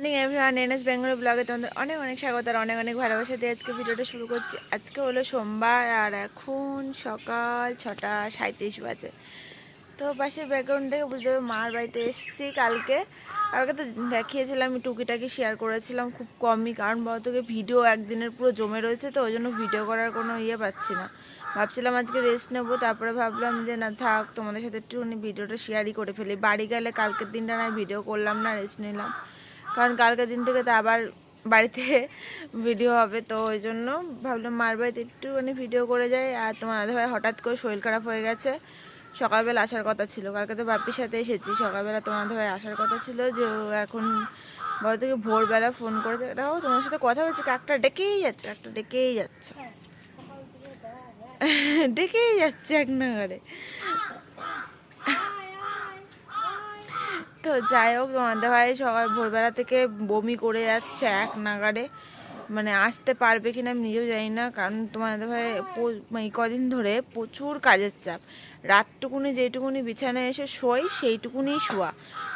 Morning everyone, NS Bengali ব্লগে তোমাদের অনেক অনেক স্বাগত আর অনেক অনেক ভালোবাসা দিয়ে আজকে ভিডিওটা শুরু করছি। আজকে হলো সোমবার আর এখন সকাল 6:37 বাজে। তো পাশে ব্যাকগ্রাউন্ড থেকে বুঝতে হবে মার বাড়িতে এসেছি কালকে তো দেখিয়েছিলাম, আমি টুকিটাকি শেয়ার করেছিলাম খুব কমই, কারণ বলতোকে ভিডিও একদিনের পুরো জমে রয়েছে, তো ওই জন্য ভিডিও করার কোনো পাচ্ছি না। ভাবছিলাম আজকে রেস্ট নেবো, তারপরে ভাবলাম যে না থাক, তোমাদের সাথে একটুখানি ভিডিওটা শেয়ারই করে ফেলি। বাড়ি গেলে কালকের দিনটা না ভিডিও করলাম না, রেস্ট নিলাম, কারণ কালকের দিন থেকে তো আবার বাড়িতে ভিডিও হবে, তো ওই জন্য ভাবলাম মার বাড়িতে একটুখানি ভিডিও করে যাই। আর তোমার দাদাভাই হঠাৎ করে শরীর খারাপ হয়ে গেছে, সকালবেলা আসার কথা ছিল, কালকে তো বাপির সাথে এসেছি, সকালবেলা তোমার দাদাভাই আসার কথা ছিল, যে এখন বড় থেকে ভোরবেলা ফোন করেছে, দেখো তোমার সাথে কথা বলছি, কাকটা ডেকেই যাচ্ছে, একটা ডেকেই যাচ্ছে ডেকেই যাচ্ছে এক নাগারে। তো যাই হোক, তোমাদের ভাই সকাল ভোরবেলা থেকে বমি করে যাচ্ছে এক নাগাড়ে, মানে আসতে পারবে কিনা আমি নিজেও জানি না, কারণ তোমাদের ভাই মানে কদিন ধরে প্রচুর কাজের চাপ। রাতটুকুনি যেটুকুনি বিছানায় এসে শোয় সেইটুকুনি শোয়া,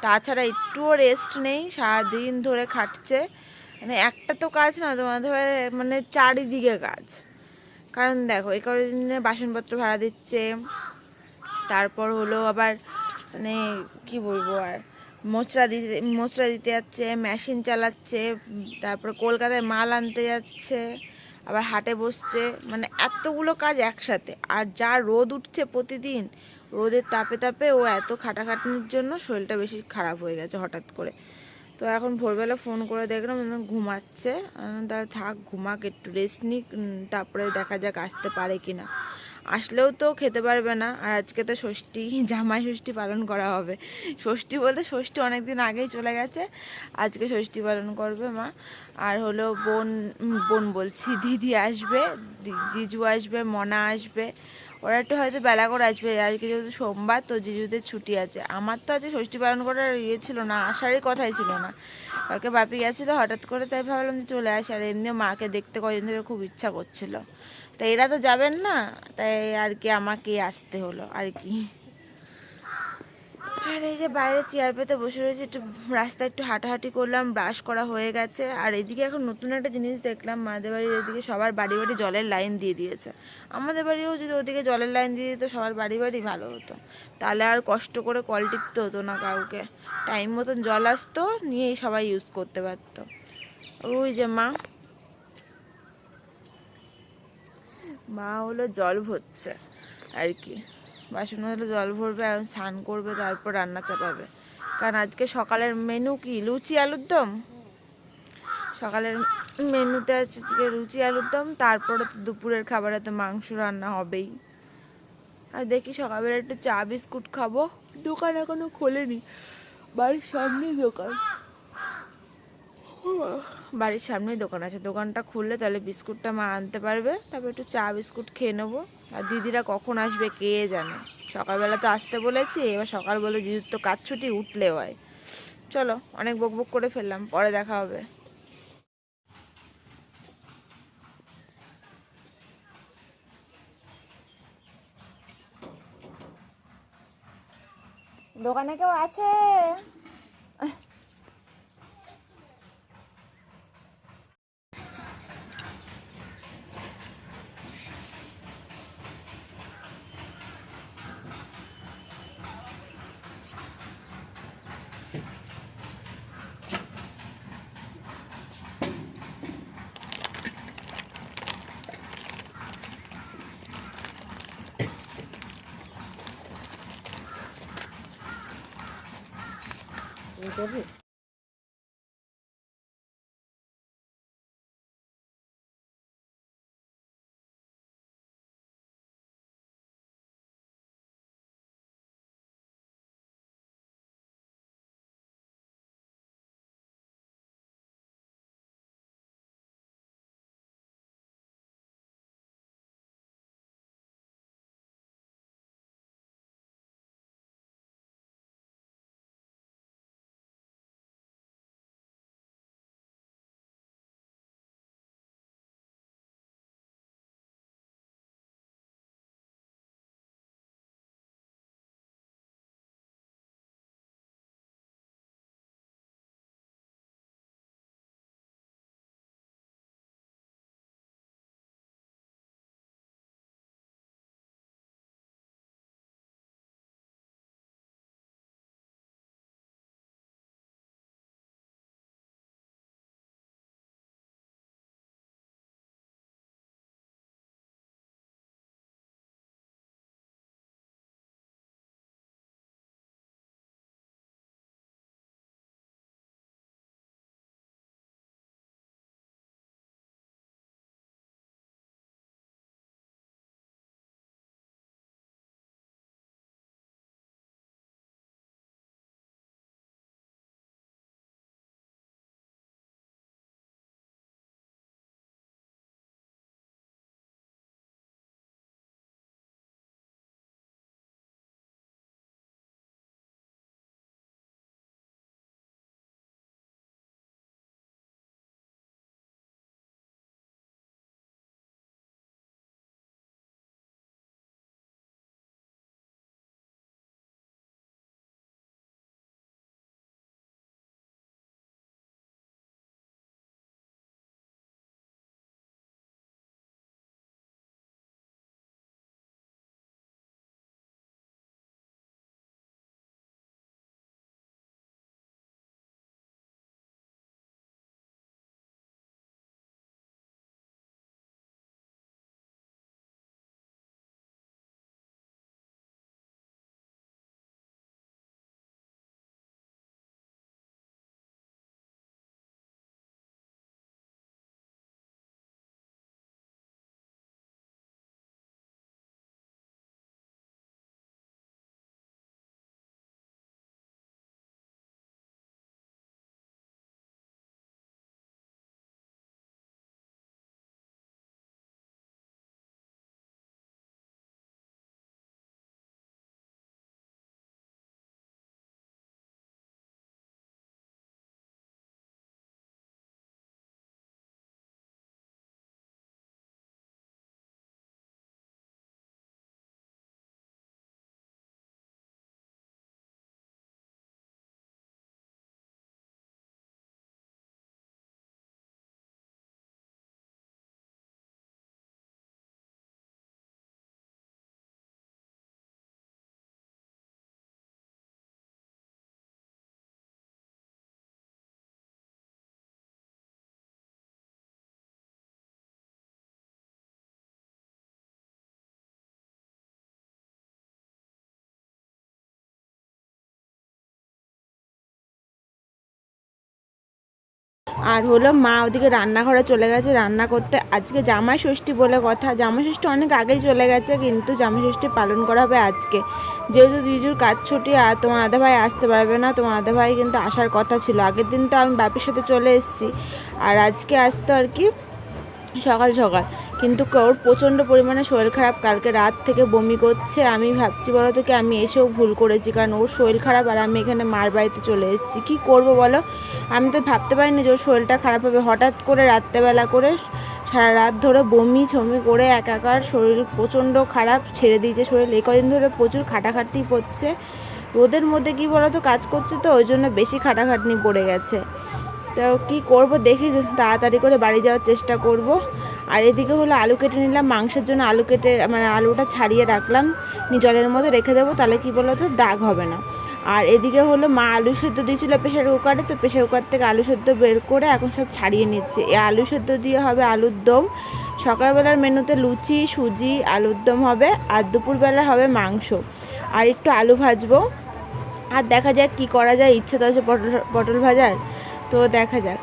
তাছাড়া একটুও রেস্ট নেই, সারাদিন ধরে খাটছে। মানে একটা তো কাজ না তোমাদের ভাই, মানে চারিদিকে কাজ। কারণ দেখো এই কদিনে বাসনপত্র ভাড়া দিচ্ছে, তারপর হলো আবার মানে কি বলবো আর, মোচড়া দিতে যাচ্ছে, মেশিন চালাচ্ছে, তারপর কলকাতায় মাল আনতে যাচ্ছে, আবার হাটে বসছে, মানে এতগুলো কাজ একসাথে। আর যা রোদ উঠছে প্রতিদিন, রোদের তাপে তাপে ও এত খাটাখাটনির জন্য শরীরটা বেশি খারাপ হয়ে গেছে হঠাৎ করে। তো এখন ভোরবেলা ফোন করে দেখলাম ঘুমাচ্ছে, তাহলে থাক ঘুমাক, একটু রেস্ট নিক, তারপরে দেখা যাক আসতে পারে কি না। আসলেও তো খেতে পারবে না, আর আজকে তো ষষ্ঠী, জামাই ষষ্ঠী পালন করা হবে। ষষ্ঠী বলতে ষষ্ঠী অনেক দিন আগেই চলে গেছে, আজকে ষষ্ঠী পালন করবে মা। আর হলো বোন, বোন বলছি দিদি আসবে, জিজু আসবে, মনা আসবে, ওরা একটু হয়তো বেলা করে আসবে, আজকে যেহেতু সোমবার তো জিজুদের ছুটি আছে। আমার তো আজকে ষষ্ঠী পালন করার ছিল না, আসারই কথাই ছিল না, কালকে বাপি গেছিলো হঠাৎ করে, তাই ভাবলাম যে চলে আসি। আর এমনিও মাকে দেখতে কদিন ধরে খুব ইচ্ছা করছিল, তো এরা তো যাবেন না, তাই আর কি আমাকেই আসতে হলো আর কি। আর এই যে বাইরে চেয়ার পেতে বসে রয়েছে, একটু রাস্তায় একটু হাঁটাহাঁটি করলাম, ব্রাশ করা হয়ে গেছে। আর এদিকে এখন নতুন একটা জিনিস দেখলাম, মাদের বাড়ির এদিকে সবার বাড়ি বাড়ি জলের লাইন দিয়ে দিয়েছে। আমাদের বাড়িও যদি ওদিকে জলের লাইন দিয়ে দিত সবার বাড়ি বাড়ি, ভালো হতো, তাহলে আর কষ্ট করে কল টিপতে হতো না কাউকে, টাইম মতন জল আসতো, নিয়েই সবাই ইউজ করতে পারতো। ওই যে মা, মা হলো জল ভরছে আর কি, বাসন হলো জল ভরবে, আর স্নান করবে, তারপর রান্না চাপাবে। কারণ আজকে সকালের মেনু কি, লুচি আলুর দম। সকালের মেনুতে আছে লুচি আলুর দম, তারপরে তো দুপুরের খাবারে তো মাংস রান্না হবেই। আর দেখি সকালবেলা একটু চা বিস্কুট খাবো, দোকান এখনো খোলেনি, বাড়ির সামনেই দোকান, বাড়ির সামনেই দোকান আছে, দোকানটা খুললে তাহলে বিস্কুটটা মা আনতে পারবে, তারপর একটু চা বিস্কুট খেয়ে নেবো। আর দিদিরা কখন আসবে কে জানে, সকালবেলা তো আসতে বলেছি, এবার সকাল বলে দিদির তো কাজ ছুটি, উঠলে হয়। চলো, অনেক বকবক করে ফেললাম, পরে দেখা হবে। দোকানে কেউ আছে? আর হলো মা ওদিকে রান্নাঘরে চলে গেছে রান্না করতে। আজকে জামাই ষষ্ঠী বলে কথা, জামাই ষষ্ঠী অনেক আগেই চলে গেছে, কিন্তু জামাই ষষ্ঠী পালন করা হবে আজকে। যেহেতু জিজুর কাজ ছুটি আর তোমার দাদাভাই আসতে পারবে না, তোমার দাদাভাই কিন্তু আসার কথা ছিল। আগের দিন তো আমি বাপির সাথে চলে এসেছি, আর আজকে আসতো আর কি সকাল সকাল। কিন্তু ওর প্রচণ্ড পরিমাণে শরীর খারাপ, কালকে রাত থেকে বমি করছে। আমি ভাবছি বলো তো কি আমি এসেও ভুল করেছি, কারণ ওর শরীর খারাপ আর আমি এখানে মার বাড়িতে চলে এসেছি। কী করবো বলো, আমি তো ভাবতে পারিনি যে ওর শরীরটা খারাপ হবে। হঠাৎ করে রাত্রেবেলা করে সারা রাত ধরে বমি ছমি করে একাকার, শরীর প্রচণ্ড খারাপ, ছেড়ে দিয়েছে শরীর। এই কদিন ধরে প্রচুর খাটাখাটনি পড়ছে, রোদের মধ্যে কী বলো তো কাজ করছে, তো ওই জন্য বেশি খাটাখাটনি পড়ে গেছে। তো কী করবো দেখি, তাড়াতাড়ি করে বাড়ি যাওয়ার চেষ্টা করব। আর এদিকে হলো আলু কেটে নিলাম, মাংসের জন্য আলু কেটে মানে আলুটা ছাড়িয়ে রাখলাম, জলের মধ্যে রেখে দেবো, তাহলে কী বলো তো দাগ হবে না। আর এদিকে হলো মা আলু সেদ্ধ দিয়েছিলো প্রেশার কুকারে, তো প্রেশার কুকার থেকে আলু সেদ্ধ বের করে এখন সব ছাড়িয়ে নিচ্ছে। এই আলু সেদ্ধ দিয়ে হবে আলুর দম। সকালবেলার মেনুতে লুচি সুজি আলুর দম হবে, আর দুপুরবেলা হবে মাংস আর একটু আলু ভাজবো। আর দেখা যাক কী করা যায়, ইচ্ছে তো আছে পটল ভাজার, তো দেখা যাক।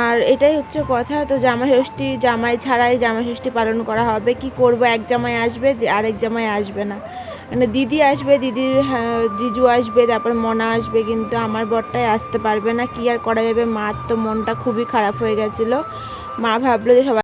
আর এটাই হচ্ছে কথা। তো জামাই ষষ্ঠী, জামাই ছাড়াই জামাই ষষ্ঠী পালন করা হবে। কি করব, এক জামাই আসবে আরেক জামাই আসবে না, মানে দিদি আসবে, দিদির জিজু আসবে, তারপর মনা আসবে, কিন্তু আমার বরটাই আসতে পারবে না। কি আর করা যাবে, মার তো মনটা খুবই খারাপ হয়ে গেছিলো। মা ভাবলো যে সবাই